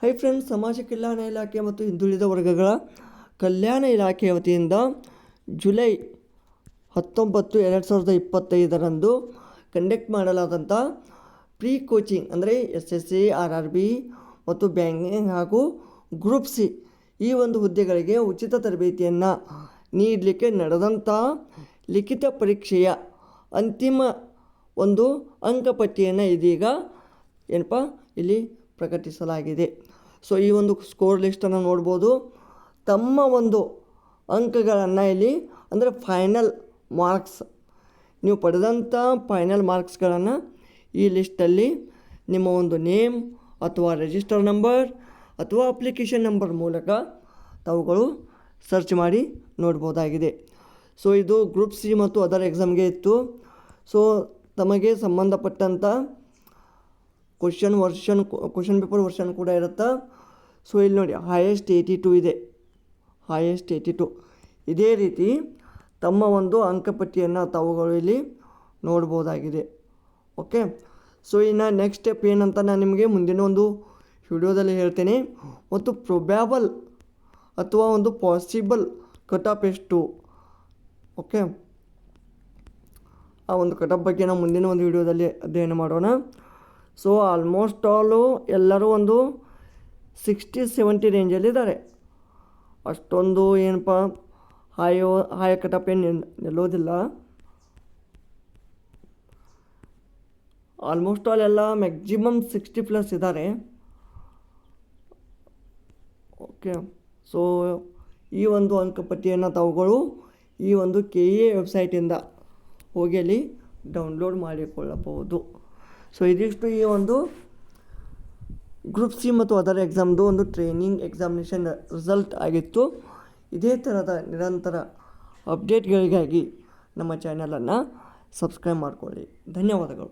Hi friends, ಸಮಾಜ ಕಲ್ಯಾಣ ಇಲಾಖೆ ಮತ್ತು ಹಿಂದುಳಿದ ವರ್ಗಗಳ ಕಲ್ಯಾಣ ಇಲಾಖೆಯ ವತಿಯಿಂದ ಜುಲೈ 19, 2025 ಕಂಡಕ್ಟ್ ಮಾಡಲಾದಂಥ ಪ್ರೀ ಕೋಚಿಂಗ್ ಅಂದರೆ SSC, RRB ಮತ್ತು ಬ್ಯಾಂಕಿಂಗ್ ಹಾಗೂ ಗ್ರೂಪ್ ಸಿ ಈ ಒಂದು ಹುದ್ದೆಗಳಿಗೆ ಉಚಿತ ತರಬೇತಿಯನ್ನು ನೀಡಲಿಕ್ಕೆ ನಡೆದಂಥ ಲಿಖಿತ ಪರೀಕ್ಷೆಯ ಅಂತಿಮ ಒಂದು ಅಂಕಪಟ್ಟಿಯನ್ನು ಇದೀಗ ಇಲ್ಲಿ ಪ್ರಕಟಿಸಲಾಗಿದೆ. ಸೊ ಈ ಒಂದು ಸ್ಕೋರ್ ಲಿಸ್ಟನ್ನು ನೋಡ್ಬೋದು. ತಮ್ಮ ಒಂದು ಅಂಕಗಳನ್ನು ಇಲ್ಲಿ ಅಂದರೆ ಫೈನಲ್ ಮಾರ್ಕ್ಸ್ ನೀವು ಪಡೆದಂಥ ಫೈನಲ್ ಮಾರ್ಕ್ಸ್ಗಳನ್ನು ಈ ಲಿಸ್ಟಲ್ಲಿ ನಿಮ್ಮ ಒಂದು ನೇಮ್ ಅಥವಾ ರಿಜಿಸ್ಟರ್ ನಂಬರ್ ಅಥವಾ ಅಪ್ಲಿಕೇಶನ್ ನಂಬರ್ ಮೂಲಕ ತಾವುಗಳು ಸರ್ಚ್ ಮಾಡಿ ನೋಡ್ಬೋದಾಗಿದೆ. ಸೊ ಇದು ಗ್ರೂಪ್ ಸಿ ಮತ್ತು ಅದರ್ ಎಕ್ಸಾಮ್ಗೆ ಇತ್ತು. ಸೊ ತಮಗೆ ಸಂಬಂಧಪಟ್ಟಂಥ ಕ್ವಶನ್ ಪೇಪರ್ ವರ್ಷನ್ ಕೂಡ ಇರುತ್ತೆ. ಸೊ ಇಲ್ಲಿ ನೋಡಿ ಹೈಯೆಸ್ಟ್ 82 ಇದೆ, ಹೈಯೆಸ್ಟ್ 82. ಇದೇ ರೀತಿ ತಮ್ಮ ಒಂದು ಅಂಕಪಟ್ಟಿಯನ್ನು ತಾವುಗಳು ಇಲ್ಲಿ ನೋಡ್ಬೋದಾಗಿದೆ. ಓಕೆ, ಸೊ ಇನ್ನು ನೆಕ್ಸ್ಟ್ ಸ್ಟೆಪ್ ಏನಂತ ನಾನು ನಿಮಗೆ ಮುಂದಿನ ಒಂದು ವಿಡಿಯೋದಲ್ಲಿ ಹೇಳ್ತೇನೆ. ಮತ್ತು ಪ್ರೊಬ್ಯಾಬಲ್ ಅಥವಾ ಒಂದು ಪಾಸಿಬಲ್ ಕಟ್ ಆಫ್ ಎಷ್ಟು, ಓಕೆ, ಆ ಒಂದು ಕಟ್ ಆಫ್ ಬಗ್ಗೆ ನಾವು ಮುಂದಿನ ಒಂದು ವಿಡಿಯೋದಲ್ಲಿ ಅಧ್ಯಯನ ಮಾಡೋಣ. ಸೊ ಆಲ್ಮೋಸ್ಟ್ ಆಲು ಎಲ್ಲರೂ ಒಂದು 60-70 ರೇಂಜಲ್ಲಿದ್ದಾರೆ. ಅಷ್ಟೊಂದು ಏನಪ್ಪ ಹೈ ಕಟ್ ಆಫ್ ಏನು ನಿಲ್ಲೋದಿಲ್ಲ. ಆಲ್ಮೋಸ್ಟ್ ಆಲ್ ಎಲ್ಲ ಮ್ಯಾಕ್ಸಿಮಮ್ 60+ ಇದ್ದಾರೆ. ಓಕೆ, ಸೊ ಈ ಒಂದು ಅಂಕಪಟ್ಟಿಯನ್ನು ತಾವುಗಳು ಈ ಒಂದು KEA ವೆಬ್ಸೈಟಿಂದ ಹೋಗಿ ಅಲ್ಲಿ ಡೌನ್ಲೋಡ್ ಮಾಡಿಕೊಳ್ಳಬಹುದು. ಸೊ ಇದಿಷ್ಟು ಈ ಒಂದು ಗ್ರೂಪ್ ಸಿ ಮತ್ತು ಅದರ್ ಎಕ್ಸಾಮ್ದು ಒಂದು ಟ್ರೈನಿಂಗ್ ಎಕ್ಸಾಮಿನೇಷನ್ ರಿಸಲ್ಟ್ ಆಗಿತ್ತು. ಇದೇ ಥರದ ನಿರಂತರ ಅಪ್ಡೇಟ್ಗಳಿಗಾಗಿ ನಮ್ಮ ಚಾನಲನ್ನು ಸಬ್ಸ್ಕ್ರೈಬ್ ಮಾಡಿಕೊಳ್ಳಿ. ಧನ್ಯವಾದಗಳು.